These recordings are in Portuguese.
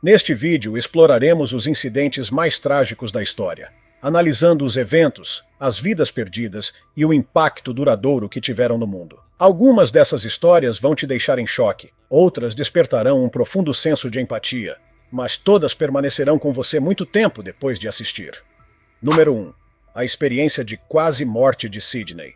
Neste vídeo exploraremos os incidentes mais trágicos da história, analisando os eventos, as vidas perdidas e o impacto duradouro que tiveram no mundo. Algumas dessas histórias vão te deixar em choque, outras despertarão um profundo senso de empatia, mas todas permanecerão com você muito tempo depois de assistir. Número 1. A experiência de quase morte de Sidney.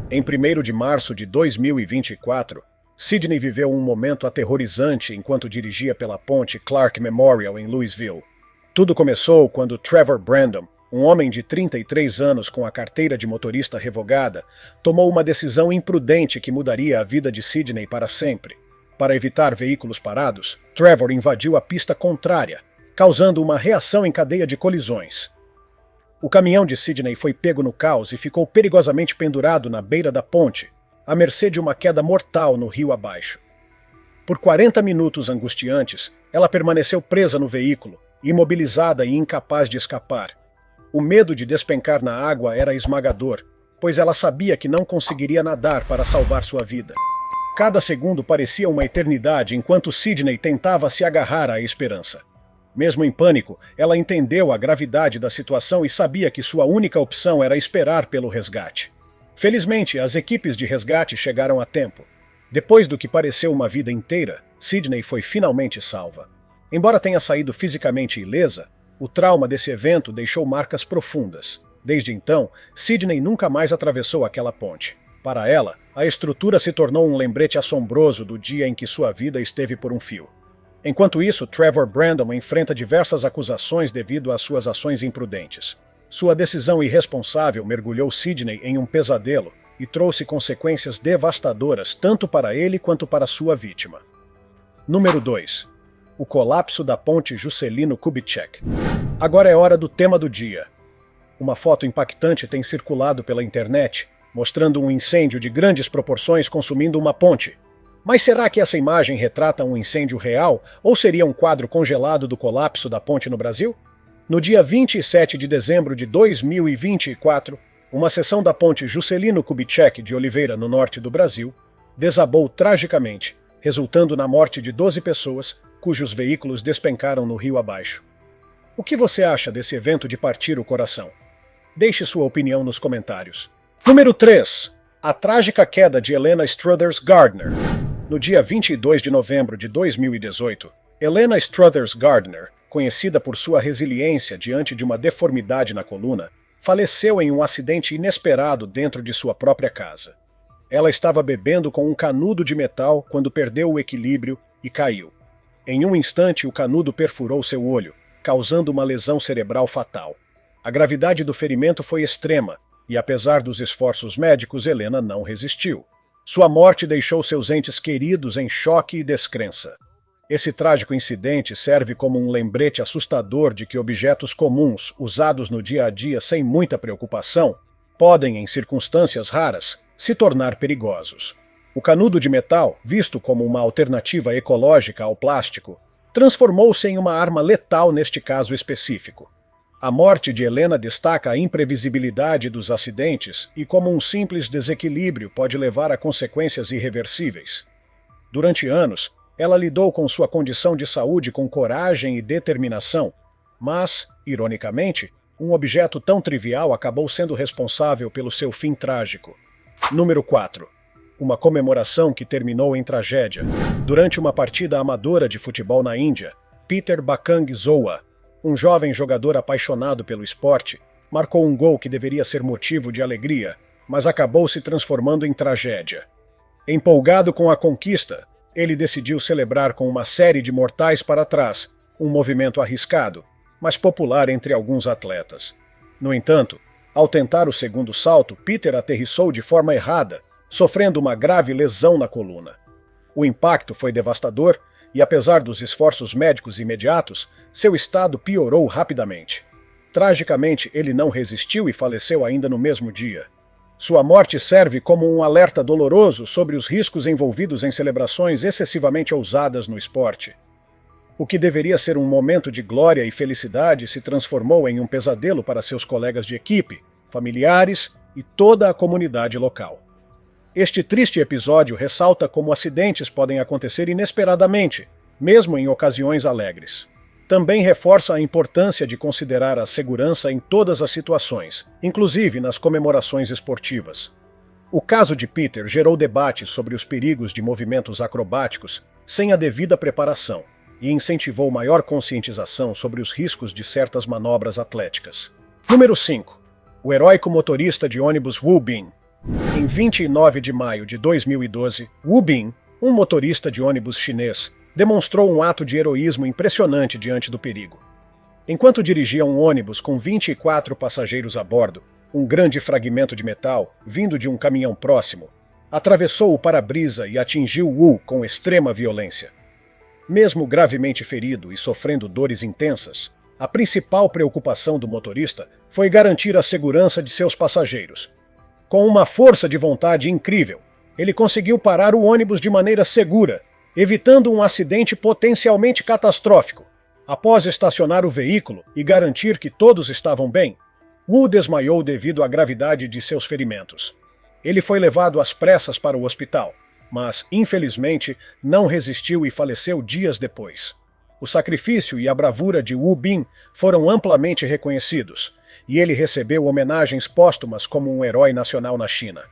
Em 1º de março de 2024, Sidney viveu um momento aterrorizante enquanto dirigia pela ponte Clark Memorial em Louisville. Tudo começou quando Trevor Brandon, um homem de 33 anos com a carteira de motorista revogada, tomou uma decisão imprudente que mudaria a vida de Sidney para sempre. Para evitar veículos parados, Trevor invadiu a pista contrária, causando uma reação em cadeia de colisões. O caminhão de Sidney foi pego no caos e ficou perigosamente pendurado na beira da ponte, à mercê de uma queda mortal no rio abaixo. Por 40 minutos angustiantes, ela permaneceu presa no veículo, imobilizada e incapaz de escapar. O medo de despencar na água era esmagador, pois ela sabia que não conseguiria nadar para salvar sua vida. Cada segundo parecia uma eternidade enquanto Sidney tentava se agarrar à esperança. Mesmo em pânico, ela entendeu a gravidade da situação e sabia que sua única opção era esperar pelo resgate. Felizmente, as equipes de resgate chegaram a tempo. Depois do que pareceu uma vida inteira, Sidney foi finalmente salva. Embora tenha saído fisicamente ilesa, o trauma desse evento deixou marcas profundas. Desde então, Sidney nunca mais atravessou aquela ponte. Para ela, a estrutura se tornou um lembrete assombroso do dia em que sua vida esteve por um fio. Enquanto isso, Trevor Brandon enfrenta diversas acusações devido às suas ações imprudentes. Sua decisão irresponsável mergulhou Sidney em um pesadelo e trouxe consequências devastadoras tanto para ele quanto para sua vítima. Número 2. O colapso da ponte Juscelino Kubitschek. Agora é hora do tema do dia. Uma foto impactante tem circulado pela internet, mostrando um incêndio de grandes proporções consumindo uma ponte. Mas será que essa imagem retrata um incêndio real ou seria um quadro congelado do colapso da ponte no Brasil? No dia 27 de dezembro de 2024, uma seção da ponte Juscelino Kubitschek de Oliveira, no norte do Brasil, desabou tragicamente, resultando na morte de 12 pessoas, cujos veículos despencaram no rio abaixo. O que você acha desse evento de partir o coração? Deixe sua opinião nos comentários. Número 3. A trágica queda de Helena Struthers Gardner. No dia 22 de novembro de 2018, Helena Struthers Gardner, conhecida por sua resiliência diante de uma deformidade na coluna, faleceu em um acidente inesperado dentro de sua própria casa. Ela estava bebendo com um canudo de metal quando perdeu o equilíbrio e caiu. Em um instante, o canudo perfurou seu olho, causando uma lesão cerebral fatal. A gravidade do ferimento foi extrema, e apesar dos esforços médicos, Helena não resistiu. Sua morte deixou seus entes queridos em choque e descrença. Esse trágico incidente serve como um lembrete assustador de que objetos comuns, usados no dia a dia sem muita preocupação, podem, em circunstâncias raras, se tornar perigosos. O canudo de metal, visto como uma alternativa ecológica ao plástico, transformou-se em uma arma letal neste caso específico. A morte de Helena destaca a imprevisibilidade dos acidentes e como um simples desequilíbrio pode levar a consequências irreversíveis. Durante anos, ela lidou com sua condição de saúde com coragem e determinação, mas, ironicamente, um objeto tão trivial acabou sendo responsável pelo seu fim trágico. Número 4. Uma comemoração que terminou em tragédia. Durante uma partida amadora de futebol na Índia, Peter Bakang Zoa, um jovem jogador apaixonado pelo esporte, marcou um gol que deveria ser motivo de alegria, mas acabou se transformando em tragédia. Empolgado com a conquista, ele decidiu celebrar com uma série de mortais para trás, um movimento arriscado, mas popular entre alguns atletas. No entanto, ao tentar o segundo salto, Peter aterrissou de forma errada, sofrendo uma grave lesão na coluna. O impacto foi devastador e, apesar dos esforços médicos imediatos, seu estado piorou rapidamente. Tragicamente, ele não resistiu e faleceu ainda no mesmo dia. Sua morte serve como um alerta doloroso sobre os riscos envolvidos em celebrações excessivamente ousadas no esporte. O que deveria ser um momento de glória e felicidade se transformou em um pesadelo para seus colegas de equipe, familiares e toda a comunidade local. Este triste episódio ressalta como acidentes podem acontecer inesperadamente, mesmo em ocasiões alegres. Também reforça a importância de considerar a segurança em todas as situações, inclusive nas comemorações esportivas. O caso de Peter gerou debates sobre os perigos de movimentos acrobáticos sem a devida preparação e incentivou maior conscientização sobre os riscos de certas manobras atléticas. Número 5. O heróico motorista de ônibus Wu Bin. Em 29 de maio de 2012, Wu Bin, um motorista de ônibus chinês, demonstrou um ato de heroísmo impressionante diante do perigo. Enquanto dirigia um ônibus com 24 passageiros a bordo, um grande fragmento de metal, vindo de um caminhão próximo, atravessou o para-brisa e atingiu Wu com extrema violência. Mesmo gravemente ferido e sofrendo dores intensas, a principal preocupação do motorista foi garantir a segurança de seus passageiros. Com uma força de vontade incrível, ele conseguiu parar o ônibus de maneira segura, evitando um acidente potencialmente catastrófico. Após estacionar o veículo e garantir que todos estavam bem, Wu desmaiou devido à gravidade de seus ferimentos. Ele foi levado às pressas para o hospital, mas, infelizmente, não resistiu e faleceu dias depois. O sacrifício e a bravura de Wu Bin foram amplamente reconhecidos, e ele recebeu homenagens póstumas como um herói nacional na China.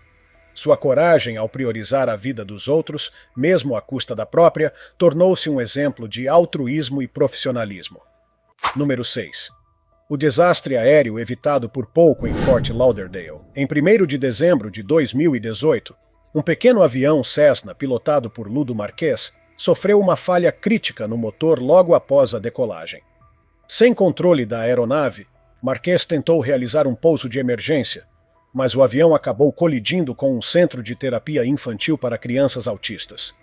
Sua coragem ao priorizar a vida dos outros, mesmo à custa da própria, tornou-se um exemplo de altruísmo e profissionalismo. Número 6. O desastre aéreo evitado por pouco em Fort Lauderdale. Em 1º de dezembro de 2018, um pequeno avião Cessna pilotado por Ludo Marquez sofreu uma falha crítica no motor logo após a decolagem. Sem controle da aeronave, Marquez tentou realizar um pouso de emergência, mas o avião acabou colidindo com um centro de terapia infantil para crianças autistas.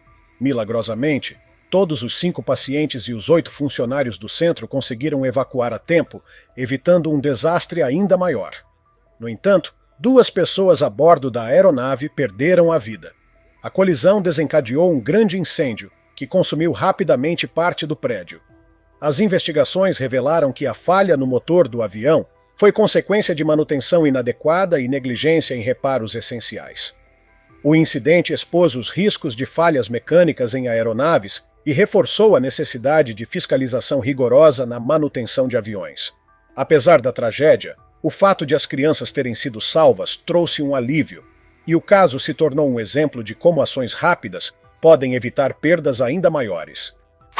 Milagrosamente, todos os 5 pacientes e os 8 funcionários do centro conseguiram evacuar a tempo, evitando um desastre ainda maior. No entanto, 2 pessoas a bordo da aeronave perderam a vida. A colisão desencadeou um grande incêndio, que consumiu rapidamente parte do prédio. As investigações revelaram que a falha no motor do avião foi consequência de manutenção inadequada e negligência em reparos essenciais. O incidente expôs os riscos de falhas mecânicas em aeronaves e reforçou a necessidade de fiscalização rigorosa na manutenção de aviões. Apesar da tragédia, o fato de as crianças terem sido salvas trouxe um alívio, e o caso se tornou um exemplo de como ações rápidas podem evitar perdas ainda maiores.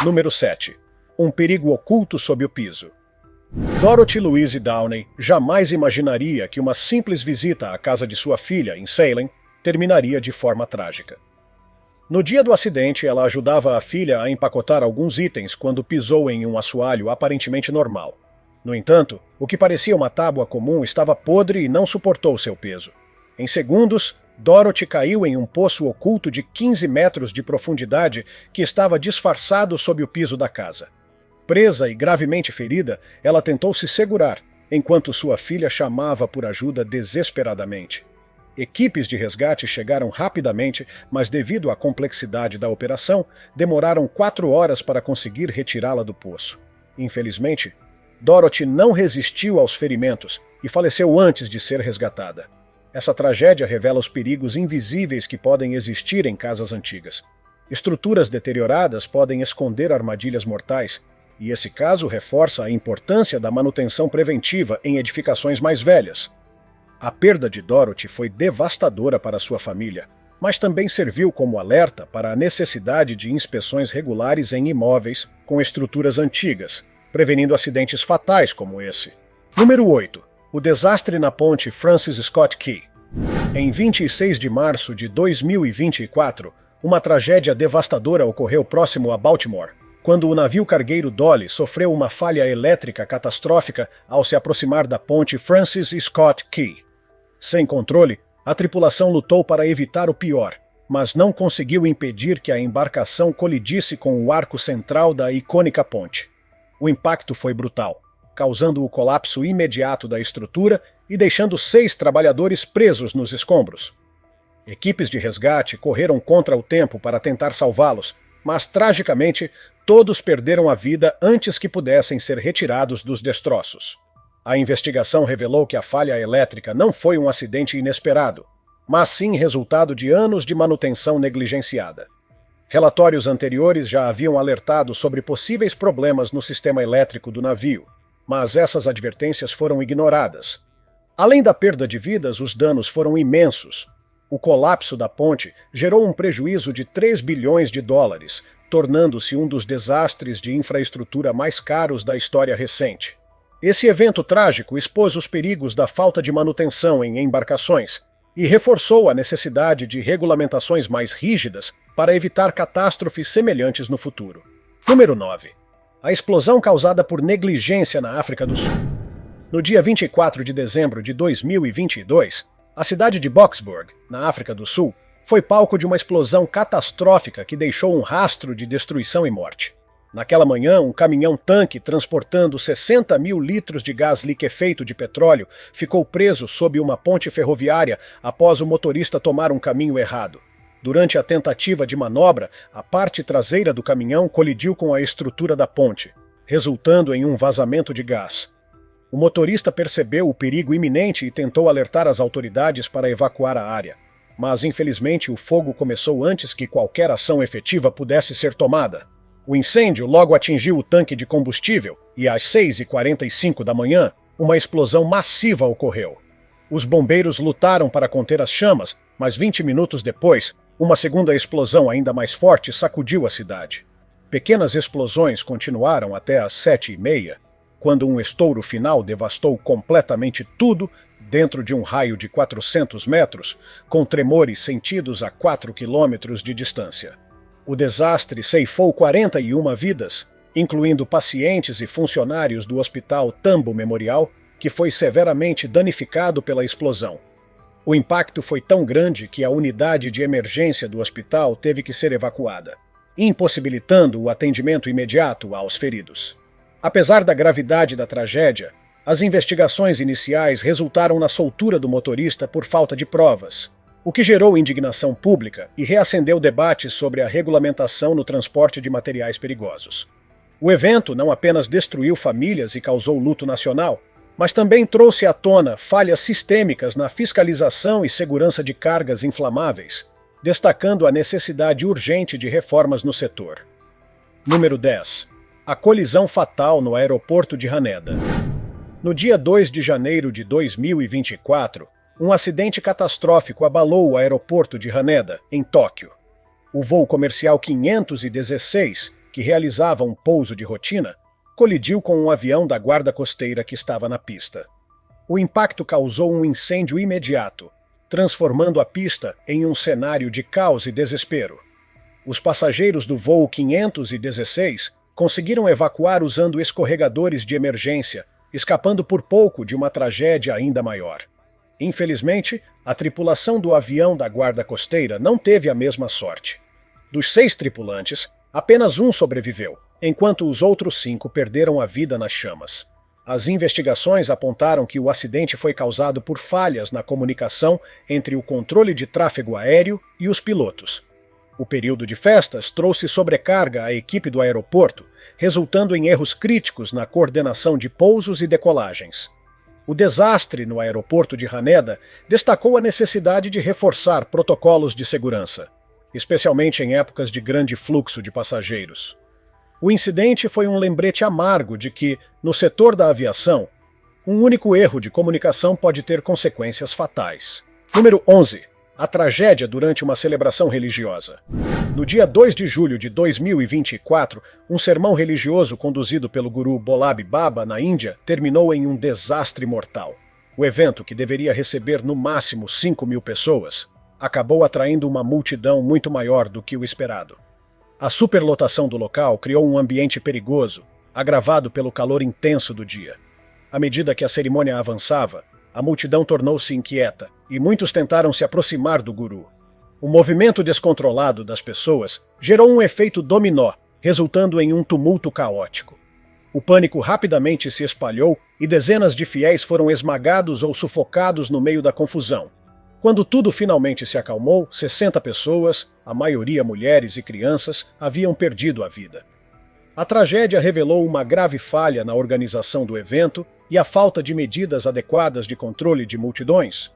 Número 7. Um perigo oculto sob o piso. Dorothy Louise Downey jamais imaginaria que uma simples visita à casa de sua filha, em Salem, terminaria de forma trágica. No dia do acidente, ela ajudava a filha a empacotar alguns itens quando pisou em um assoalho aparentemente normal. No entanto, o que parecia uma tábua comum estava podre e não suportou seu peso. Em segundos, Dorothy caiu em um poço oculto de 15 metros de profundidade que estava disfarçado sob o piso da casa. Presa e gravemente ferida, ela tentou se segurar, enquanto sua filha chamava por ajuda desesperadamente. Equipes de resgate chegaram rapidamente, mas devido à complexidade da operação, demoraram 4 horas para conseguir retirá-la do poço. Infelizmente, Dorothy não resistiu aos ferimentos e faleceu antes de ser resgatada. Essa tragédia revela os perigos invisíveis que podem existir em casas antigas. Estruturas deterioradas podem esconder armadilhas mortais, e esse caso reforça a importância da manutenção preventiva em edificações mais velhas. A perda de Dorothy foi devastadora para sua família, mas também serviu como alerta para a necessidade de inspeções regulares em imóveis com estruturas antigas, prevenindo acidentes fatais como esse. Número 8. O desastre na ponte Francis Scott Key. Em 26 de março de 2024, uma tragédia devastadora ocorreu próximo a Baltimore, quando o navio cargueiro Dolly sofreu uma falha elétrica catastrófica ao se aproximar da ponte Francis Scott Key. Sem controle, a tripulação lutou para evitar o pior, mas não conseguiu impedir que a embarcação colidisse com o arco central da icônica ponte. O impacto foi brutal, causando o colapso imediato da estrutura e deixando 6 trabalhadores presos nos escombros. Equipes de resgate correram contra o tempo para tentar salvá-los, mas, tragicamente, todos perderam a vida antes que pudessem ser retirados dos destroços. A investigação revelou que a falha elétrica não foi um acidente inesperado, mas sim resultado de anos de manutenção negligenciada. Relatórios anteriores já haviam alertado sobre possíveis problemas no sistema elétrico do navio, mas essas advertências foram ignoradas. Além da perda de vidas, os danos foram imensos. O colapso da ponte gerou um prejuízo de 3 bilhões de dólares, tornando-se um dos desastres de infraestrutura mais caros da história recente. Esse evento trágico expôs os perigos da falta de manutenção em embarcações e reforçou a necessidade de regulamentações mais rígidas para evitar catástrofes semelhantes no futuro. Número 9. A explosão causada por negligência na África do Sul. No dia 24 de dezembro de 2022, a cidade de Boksburg, na África do Sul, foi palco de uma explosão catastrófica que deixou um rastro de destruição e morte. Naquela manhã, um caminhão-tanque transportando 60 mil litros de gás liquefeito de petróleo ficou preso sob uma ponte ferroviária após o motorista tomar um caminho errado. Durante a tentativa de manobra, a parte traseira do caminhão colidiu com a estrutura da ponte, resultando em um vazamento de gás. O motorista percebeu o perigo iminente e tentou alertar as autoridades para evacuar a área. Mas, infelizmente, o fogo começou antes que qualquer ação efetiva pudesse ser tomada. O incêndio logo atingiu o tanque de combustível e, às 6h45 da manhã, uma explosão massiva ocorreu. Os bombeiros lutaram para conter as chamas, mas 20 minutos depois, uma segunda explosão ainda mais forte sacudiu a cidade. Pequenas explosões continuaram até às 7h30, quando um estouro final devastou completamente tudo dentro de um raio de 400 metros, com tremores sentidos a 4 quilômetros de distância. O desastre ceifou 41 vidas, incluindo pacientes e funcionários do Hospital Tambo Memorial, que foi severamente danificado pela explosão. O impacto foi tão grande que a unidade de emergência do hospital teve que ser evacuada, impossibilitando o atendimento imediato aos feridos. Apesar da gravidade da tragédia, as investigações iniciais resultaram na soltura do motorista por falta de provas, o que gerou indignação pública e reacendeu debates sobre a regulamentação no transporte de materiais perigosos. O evento não apenas destruiu famílias e causou luto nacional, mas também trouxe à tona falhas sistêmicas na fiscalização e segurança de cargas inflamáveis, destacando a necessidade urgente de reformas no setor. Número 10. A colisão fatal no aeroporto de Haneda. No dia 2 de janeiro de 2024, um acidente catastrófico abalou o aeroporto de Haneda, em Tóquio. O voo comercial 516, que realizava um pouso de rotina, colidiu com um avião da guarda costeira que estava na pista. O impacto causou um incêndio imediato, transformando a pista em um cenário de caos e desespero. Os passageiros do voo 516 conseguiram evacuar usando escorregadores de emergência, escapando por pouco de uma tragédia ainda maior. Infelizmente, a tripulação do avião da guarda costeira não teve a mesma sorte. Dos 6 tripulantes, apenas um sobreviveu, enquanto os outros 5 perderam a vida nas chamas. As investigações apontaram que o acidente foi causado por falhas na comunicação entre o controle de tráfego aéreo e os pilotos. O período de festas trouxe sobrecarga à equipe do aeroporto, resultando em erros críticos na coordenação de pousos e decolagens. O desastre no aeroporto de Haneda destacou a necessidade de reforçar protocolos de segurança, especialmente em épocas de grande fluxo de passageiros. O incidente foi um lembrete amargo de que, no setor da aviação, um único erro de comunicação pode ter consequências fatais. Número 11. A tragédia durante uma celebração religiosa. No dia 2 de julho de 2024, um sermão religioso conduzido pelo guru Bolab Baba, na Índia, terminou em um desastre mortal. O evento, que deveria receber no máximo 5.000 pessoas, acabou atraindo uma multidão muito maior do que o esperado. A superlotação do local criou um ambiente perigoso, agravado pelo calor intenso do dia. À medida que a cerimônia avançava, a multidão tornou-se inquieta e muitos tentaram se aproximar do guru. O movimento descontrolado das pessoas gerou um efeito dominó, resultando em um tumulto caótico. O pânico rapidamente se espalhou e dezenas de fiéis foram esmagados ou sufocados no meio da confusão. Quando tudo finalmente se acalmou, 60 pessoas, a maioria mulheres e crianças, haviam perdido a vida. A tragédia revelou uma grave falha na organização do evento e a falta de medidas adequadas de controle de multidões.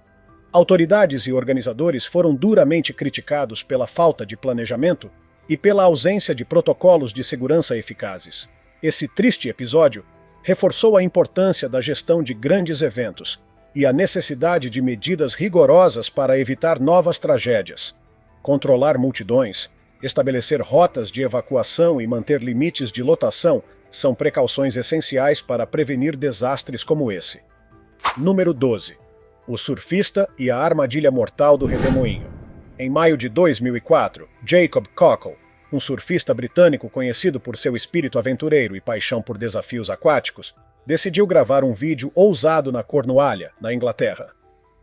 Autoridades e organizadores foram duramente criticados pela falta de planejamento, e pela ausência de protocolos de segurança eficazes. Esse triste episódio reforçou a importância da gestão de grandes eventos e a necessidade de medidas rigorosas para evitar novas tragédias. Controlar multidões, estabelecer rotas de evacuação e manter limites de lotação são precauções essenciais para prevenir desastres como esse. Número 12. O surfista e a armadilha mortal do redemoinho. Em maio de 2004, Jacob Cockle, um surfista britânico conhecido por seu espírito aventureiro e paixão por desafios aquáticos, decidiu gravar um vídeo ousado na Cornualha, na Inglaterra.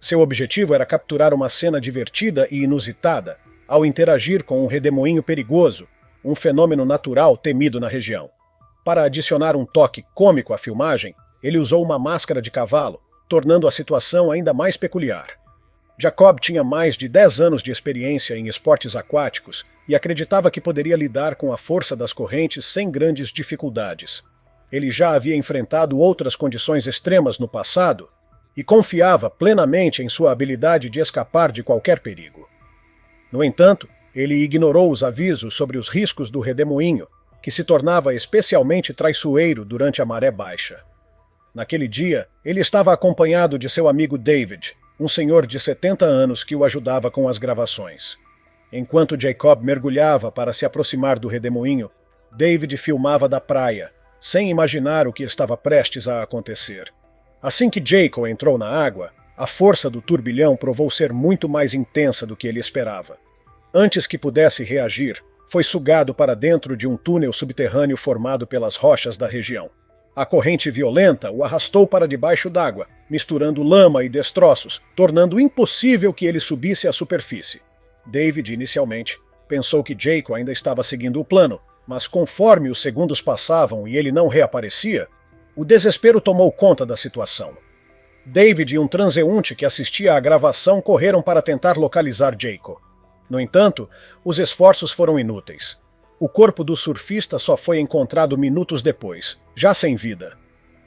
Seu objetivo era capturar uma cena divertida e inusitada ao interagir com um redemoinho perigoso, um fenômeno natural temido na região. Para adicionar um toque cômico à filmagem, ele usou uma máscara de cavalo, tornando a situação ainda mais peculiar. Jacob tinha mais de 10 anos de experiência em esportes aquáticos e acreditava que poderia lidar com a força das correntes sem grandes dificuldades. Ele já havia enfrentado outras condições extremas no passado e confiava plenamente em sua habilidade de escapar de qualquer perigo. No entanto, ele ignorou os avisos sobre os riscos do redemoinho, que se tornava especialmente traiçoeiro durante a maré baixa. Naquele dia, ele estava acompanhado de seu amigo David, um senhor de 70 anos que o ajudava com as gravações. Enquanto Jacob mergulhava para se aproximar do redemoinho, David filmava da praia, sem imaginar o que estava prestes a acontecer. Assim que Jacob entrou na água, a força do turbilhão provou ser muito mais intensa do que ele esperava. Antes que pudesse reagir, foi sugado para dentro de um túnel subterrâneo formado pelas rochas da região. A corrente violenta o arrastou para debaixo d'água, misturando lama e destroços, tornando impossível que ele subisse à superfície. David, inicialmente, pensou que Jacob ainda estava seguindo o plano, mas conforme os segundos passavam e ele não reaparecia, o desespero tomou conta da situação. David e um transeunte que assistia à gravação correram para tentar localizar Jacob. No entanto, os esforços foram inúteis. O corpo do surfista só foi encontrado minutos depois, já sem vida.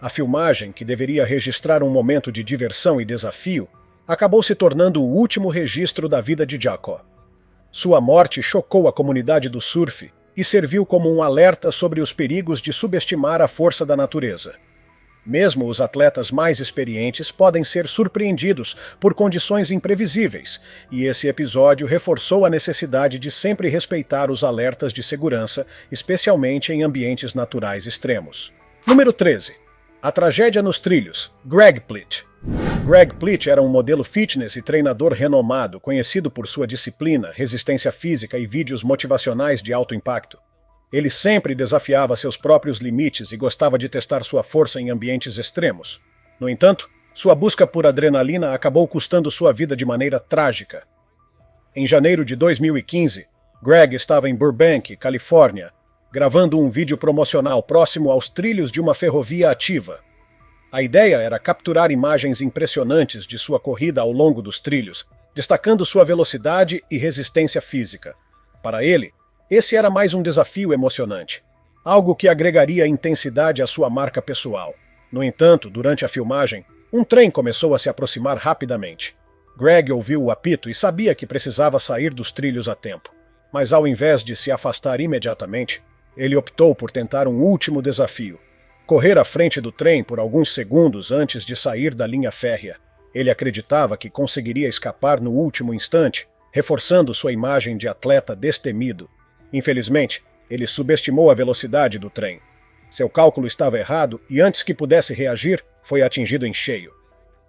A filmagem, que deveria registrar um momento de diversão e desafio, acabou se tornando o último registro da vida de Jacob. Sua morte chocou a comunidade do surf e serviu como um alerta sobre os perigos de subestimar a força da natureza. Mesmo os atletas mais experientes podem ser surpreendidos por condições imprevisíveis, e esse episódio reforçou a necessidade de sempre respeitar os alertas de segurança, especialmente em ambientes naturais extremos. Número 13. A tragédia nos trilhos. Greg Plitt. Greg Plitt era um modelo fitness e treinador renomado, conhecido por sua disciplina, resistência física e vídeos motivacionais de alto impacto. Ele sempre desafiava seus próprios limites e gostava de testar sua força em ambientes extremos. No entanto, sua busca por adrenalina acabou custando sua vida de maneira trágica. Em janeiro de 2015, Greg estava em Burbank, Califórnia, gravando um vídeo promocional próximo aos trilhos de uma ferrovia ativa. A ideia era capturar imagens impressionantes de sua corrida ao longo dos trilhos, destacando sua velocidade e resistência física. Para ele, esse era mais um desafio emocionante, algo que agregaria intensidade à sua marca pessoal. No entanto, durante a filmagem, um trem começou a se aproximar rapidamente. Greg ouviu o apito e sabia que precisava sair dos trilhos a tempo. Mas ao invés de se afastar imediatamente, ele optou por tentar um último desafio: correr à frente do trem por alguns segundos antes de sair da linha férrea. Ele acreditava que conseguiria escapar no último instante, reforçando sua imagem de atleta destemido. Infelizmente, ele subestimou a velocidade do trem. Seu cálculo estava errado e, antes que pudesse reagir, foi atingido em cheio.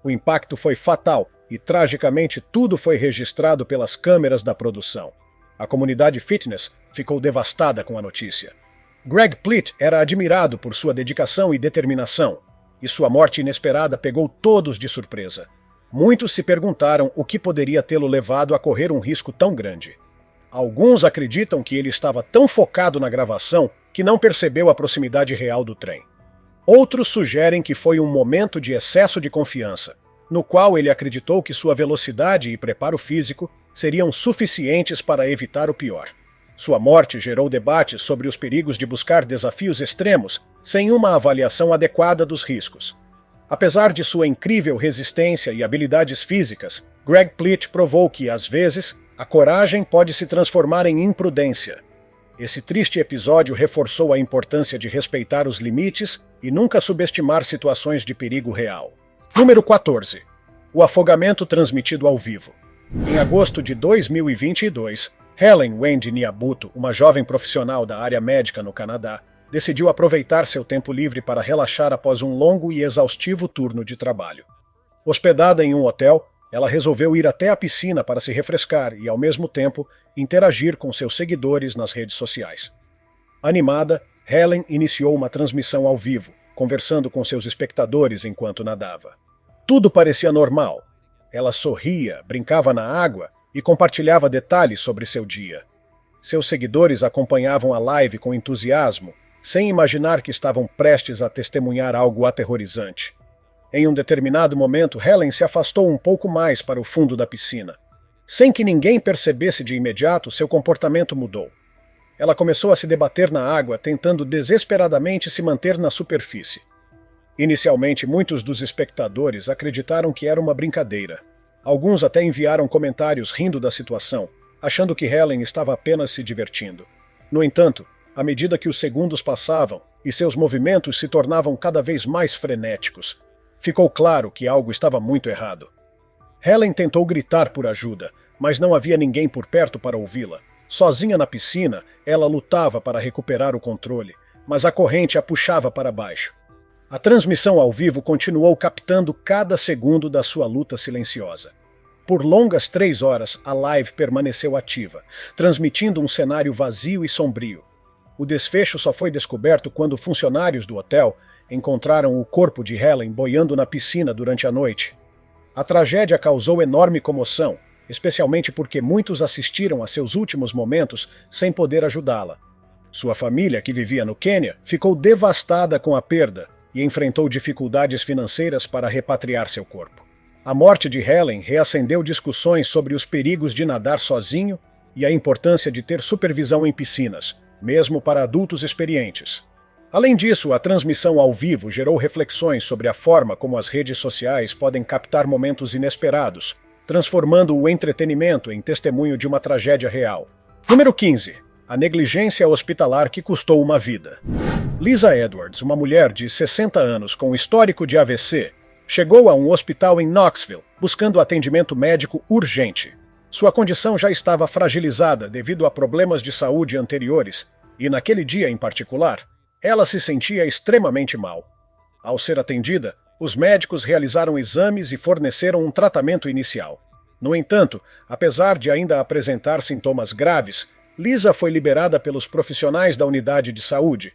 O impacto foi fatal e, tragicamente, tudo foi registrado pelas câmeras da produção. A comunidade fitness ficou devastada com a notícia. Greg Plitt era admirado por sua dedicação e determinação, e sua morte inesperada pegou todos de surpresa. Muitos se perguntaram o que poderia tê-lo levado a correr um risco tão grande. Alguns acreditam que ele estava tão focado na gravação que não percebeu a proximidade real do trem. Outros sugerem que foi um momento de excesso de confiança, no qual ele acreditou que sua velocidade e preparo físico seriam suficientes para evitar o pior. Sua morte gerou debates sobre os perigos de buscar desafios extremos sem uma avaliação adequada dos riscos. Apesar de sua incrível resistência e habilidades físicas, Greg Plitt provou que, às vezes, a coragem pode se transformar em imprudência. Esse triste episódio reforçou a importância de respeitar os limites e nunca subestimar situações de perigo real. Número 14. O afogamento transmitido ao vivo. Em agosto de 2022, Helen Wendy Niabuto, uma jovem profissional da área médica no Canadá, decidiu aproveitar seu tempo livre para relaxar após um longo e exaustivo turno de trabalho. Hospedada em um hotel, ela resolveu ir até a piscina para se refrescar e, ao mesmo tempo, interagir com seus seguidores nas redes sociais. Animada, Helen iniciou uma transmissão ao vivo, conversando com seus espectadores enquanto nadava. Tudo parecia normal. Ela sorria, brincava na água e compartilhava detalhes sobre seu dia. Seus seguidores acompanhavam a live com entusiasmo, sem imaginar que estavam prestes a testemunhar algo aterrorizante. Em um determinado momento, Helen se afastou um pouco mais para o fundo da piscina. Sem que ninguém percebesse de imediato, seu comportamento mudou. Ela começou a se debater na água, tentando desesperadamente se manter na superfície. Inicialmente, muitos dos espectadores acreditaram que era uma brincadeira. Alguns até enviaram comentários rindo da situação, achando que Helen estava apenas se divertindo. No entanto, à medida que os segundos passavam e seus movimentos se tornavam cada vez mais frenéticos, ficou claro que algo estava muito errado. Helen tentou gritar por ajuda, mas não havia ninguém por perto para ouvi-la. Sozinha na piscina, ela lutava para recuperar o controle, mas a corrente a puxava para baixo. A transmissão ao vivo continuou captando cada segundo da sua luta silenciosa. Por longas 3 horas, a live permaneceu ativa, transmitindo um cenário vazio e sombrio. O desfecho só foi descoberto quando funcionários do hotel encontraram o corpo de Helen boiando na piscina durante a noite. A tragédia causou enorme comoção, especialmente porque muitos assistiram a seus últimos momentos sem poder ajudá-la. Sua família, que vivia no Quênia, ficou devastada com a perda e enfrentou dificuldades financeiras para repatriar seu corpo. A morte de Helen reacendeu discussões sobre os perigos de nadar sozinho e a importância de ter supervisão em piscinas, mesmo para adultos experientes. Além disso, a transmissão ao vivo gerou reflexões sobre a forma como as redes sociais podem captar momentos inesperados, transformando o entretenimento em testemunho de uma tragédia real. Número 15. A negligência hospitalar que custou uma vida. Lisa Edwards, uma mulher de 60 anos com histórico de AVC, chegou a um hospital em Knoxville buscando atendimento médico urgente. Sua condição já estava fragilizada devido a problemas de saúde anteriores e, naquele dia em particular, ela se sentia extremamente mal. Ao ser atendida, os médicos realizaram exames e forneceram um tratamento inicial. No entanto, apesar de ainda apresentar sintomas graves, Lisa foi liberada pelos profissionais da unidade de saúde,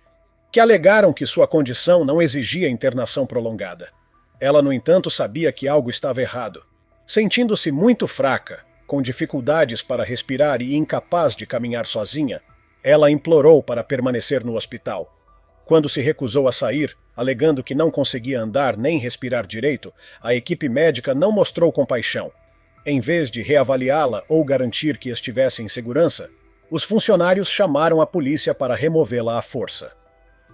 que alegaram que sua condição não exigia internação prolongada. Ela, no entanto, sabia que algo estava errado. Sentindo-se muito fraca, com dificuldades para respirar e incapaz de caminhar sozinha, ela implorou para permanecer no hospital. Quando se recusou a sair, alegando que não conseguia andar nem respirar direito, a equipe médica não mostrou compaixão. Em vez de reavaliá-la ou garantir que estivesse em segurança, os funcionários chamaram a polícia para removê-la à força.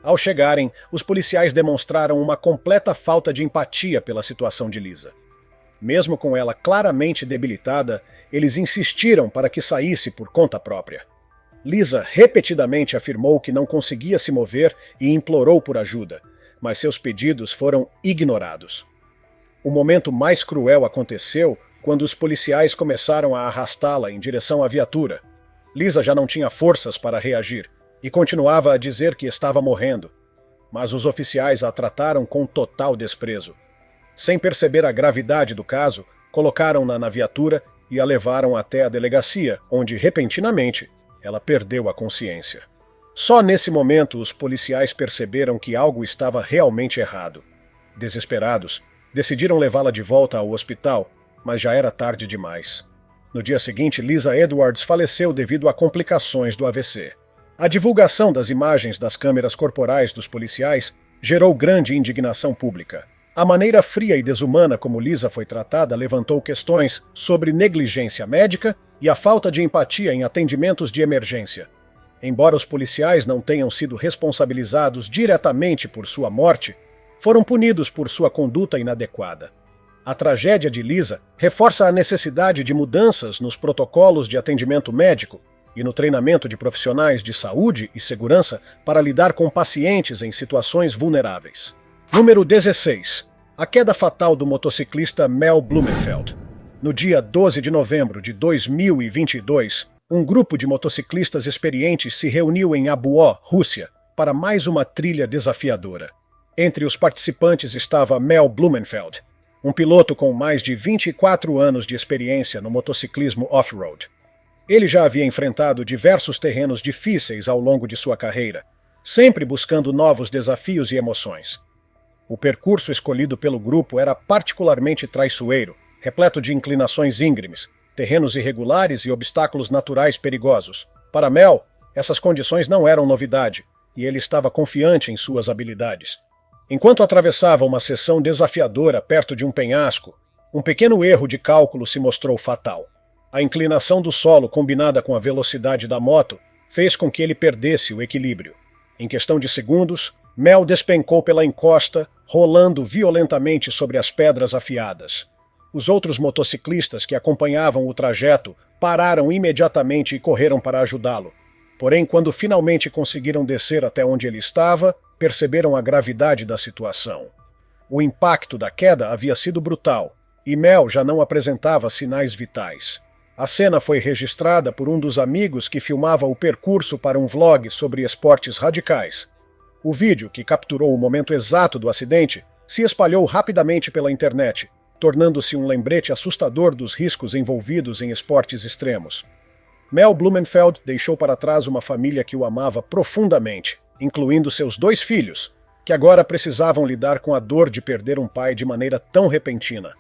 Ao chegarem, os policiais demonstraram uma completa falta de empatia pela situação de Lisa. Mesmo com ela claramente debilitada, eles insistiram para que saísse por conta própria. Lisa repetidamente afirmou que não conseguia se mover e implorou por ajuda, mas seus pedidos foram ignorados. O momento mais cruel aconteceu quando os policiais começaram a arrastá-la em direção à viatura. Lisa já não tinha forças para reagir e continuava a dizer que estava morrendo, mas os oficiais a trataram com total desprezo. Sem perceber a gravidade do caso, colocaram-na na viatura e a levaram até a delegacia, onde, repentinamente, ela perdeu a consciência. Só nesse momento os policiais perceberam que algo estava realmente errado. Desesperados, decidiram levá-la de volta ao hospital, mas já era tarde demais. No dia seguinte, Lisa Edwards faleceu devido a complicações do AVC. A divulgação das imagens das câmeras corporais dos policiais gerou grande indignação pública. A maneira fria e desumana como Lisa foi tratada levantou questões sobre negligência médica e a falta de empatia em atendimentos de emergência. Embora os policiais não tenham sido responsabilizados diretamente por sua morte, foram punidos por sua conduta inadequada. A tragédia de Lisa reforça a necessidade de mudanças nos protocolos de atendimento médico e no treinamento de profissionais de saúde e segurança para lidar com pacientes em situações vulneráveis. Número 16. A queda fatal do motociclista Mel Blumenfeld. No dia 12 de novembro de 2022, um grupo de motociclistas experientes se reuniu em Abuó, Rússia, para mais uma trilha desafiadora. Entre os participantes estava Mel Blumenfeld, um piloto com mais de 24 anos de experiência no motociclismo off-road. Ele já havia enfrentado diversos terrenos difíceis ao longo de sua carreira, sempre buscando novos desafios e emoções. O percurso escolhido pelo grupo era particularmente traiçoeiro, repleto de inclinações íngremes, terrenos irregulares e obstáculos naturais perigosos. Para Mel, essas condições não eram novidade, e ele estava confiante em suas habilidades. Enquanto atravessava uma seção desafiadora perto de um penhasco, um pequeno erro de cálculo se mostrou fatal. A inclinação do solo combinada com a velocidade da moto fez com que ele perdesse o equilíbrio. Em questão de segundos, Mel despencou pela encosta, rolando violentamente sobre as pedras afiadas. Os outros motociclistas que acompanhavam o trajeto pararam imediatamente e correram para ajudá-lo. Porém, quando finalmente conseguiram descer até onde ele estava, perceberam a gravidade da situação. O impacto da queda havia sido brutal, e Mel já não apresentava sinais vitais. A cena foi registrada por um dos amigos que filmava o percurso para um vlog sobre esportes radicais. O vídeo, que capturou o momento exato do acidente, se espalhou rapidamente pela internet, tornando-se um lembrete assustador dos riscos envolvidos em esportes extremos. Mel Blumenfeld deixou para trás uma família que o amava profundamente, incluindo seus 2 filhos, que agora precisavam lidar com a dor de perder um pai de maneira tão repentina.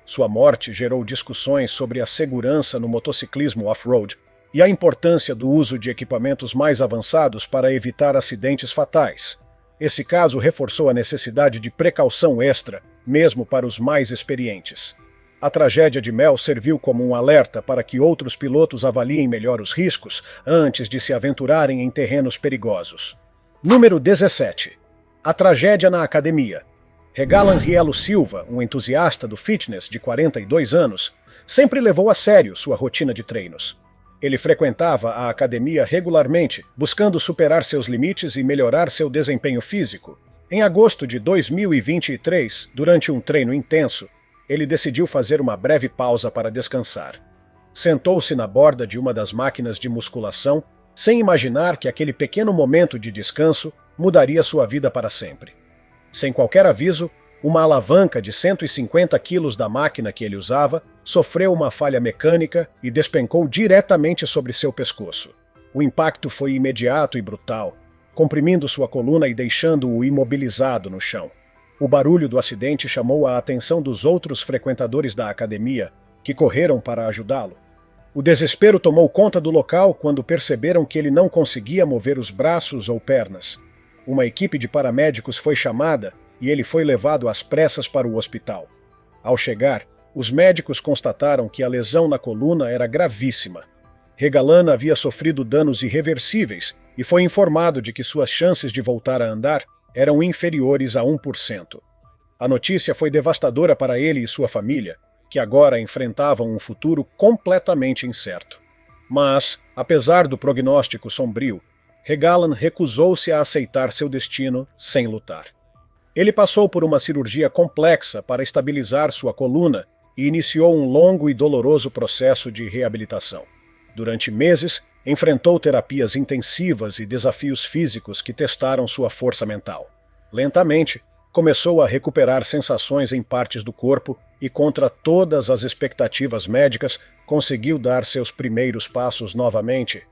Sua morte gerou discussões sobre a segurança no motociclismo off-road e a importância do uso de equipamentos mais avançados para evitar acidentes fatais. Esse caso reforçou a necessidade de precaução extra, mesmo para os mais experientes. A tragédia de Mel serviu como um alerta para que outros pilotos avaliem melhor os riscos antes de se aventurarem em terrenos perigosos. Número 17. A tragédia na academia. Regalan Rielo Silva, um entusiasta do fitness de 42 anos, sempre levou a sério sua rotina de treinos. Ele frequentava a academia regularmente, buscando superar seus limites e melhorar seu desempenho físico. Em agosto de 2023, durante um treino intenso, ele decidiu fazer uma breve pausa para descansar. Sentou-se na borda de uma das máquinas de musculação, sem imaginar que aquele pequeno momento de descanso mudaria sua vida para sempre. Sem qualquer aviso, uma alavanca de 150 quilos da máquina que ele usava sofreu uma falha mecânica e despencou diretamente sobre seu pescoço. O impacto foi imediato e brutal, comprimindo sua coluna e deixando-o imobilizado no chão. O barulho do acidente chamou a atenção dos outros frequentadores da academia, que correram para ajudá-lo. O desespero tomou conta do local quando perceberam que ele não conseguia mover os braços ou pernas. Uma equipe de paramédicos foi chamada e ele foi levado às pressas para o hospital. Ao chegar, os médicos constataram que a lesão na coluna era gravíssima. Regalan havia sofrido danos irreversíveis e foi informado de que suas chances de voltar a andar eram inferiores a 1%. A notícia foi devastadora para ele e sua família, que agora enfrentavam um futuro completamente incerto. Mas, apesar do prognóstico sombrio, Regalan recusou-se a aceitar seu destino sem lutar. Ele passou por uma cirurgia complexa para estabilizar sua coluna e iniciou um longo e doloroso processo de reabilitação. Durante meses, enfrentou terapias intensivas e desafios físicos que testaram sua força mental. Lentamente, começou a recuperar sensações em partes do corpo e, contra todas as expectativas médicas, conseguiu dar seus primeiros passos novamente.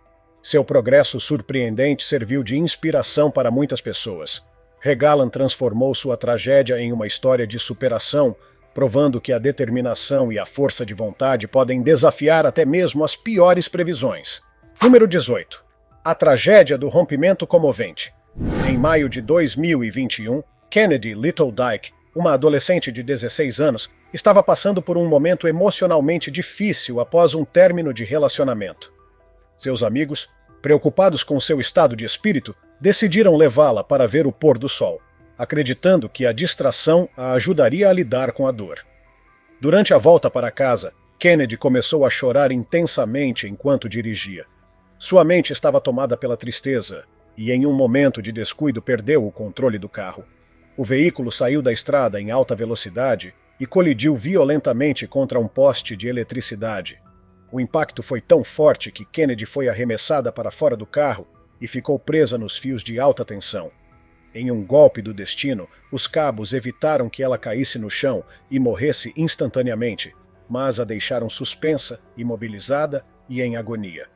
Seu progresso surpreendente serviu de inspiração para muitas pessoas. Regalan transformou sua tragédia em uma história de superação, provando que a determinação e a força de vontade podem desafiar até mesmo as piores previsões. Número 18. A tragédia do rompimento comovente. Em maio de 2021, Kennedy Little Dyke, uma adolescente de 16 anos, estava passando por um momento emocionalmente difícil após um término de relacionamento. Seus amigos, preocupados com seu estado de espírito, decidiram levá-la para ver o pôr do sol, acreditando que a distração a ajudaria a lidar com a dor. Durante a volta para casa, Kennedy começou a chorar intensamente enquanto dirigia. Sua mente estava tomada pela tristeza e, em um momento de descuido, perdeu o controle do carro. O veículo saiu da estrada em alta velocidade e colidiu violentamente contra um poste de eletricidade. O impacto foi tão forte que Kennedy foi arremessada para fora do carro e ficou presa nos fios de alta tensão. Em um golpe do destino, os cabos evitaram que ela caísse no chão e morresse instantaneamente, mas a deixaram suspensa, imobilizada e em agonia.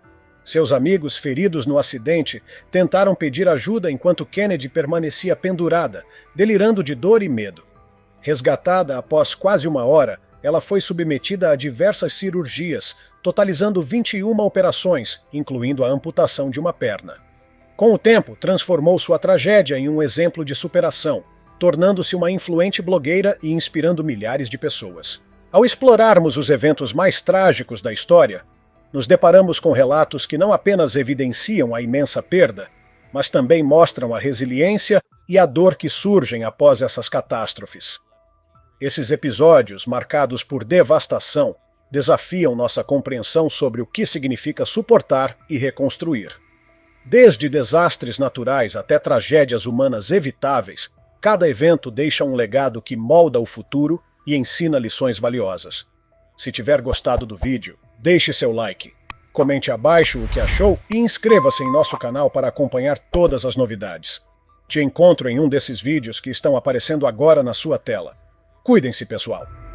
Seus amigos, feridos no acidente, tentaram pedir ajuda enquanto Kennedy permanecia pendurada, delirando de dor e medo. Resgatada após quase uma hora, ela foi submetida a diversas cirurgias, totalizando 21 operações, incluindo a amputação de uma perna. Com o tempo, transformou sua tragédia em um exemplo de superação, tornando-se uma influente blogueira e inspirando milhares de pessoas. Ao explorarmos os eventos mais trágicos da história, nos deparamos com relatos que não apenas evidenciam a imensa perda, mas também mostram a resiliência e a dor que surgem após essas catástrofes. Esses episódios, marcados por devastação, desafiam nossa compreensão sobre o que significa suportar e reconstruir. Desde desastres naturais até tragédias humanas evitáveis, cada evento deixa um legado que molda o futuro e ensina lições valiosas. Se tiver gostado do vídeo, deixe seu like, comente abaixo o que achou e inscreva-se em nosso canal para acompanhar todas as novidades. Te encontro em um desses vídeos que estão aparecendo agora na sua tela. Cuidem-se, pessoal!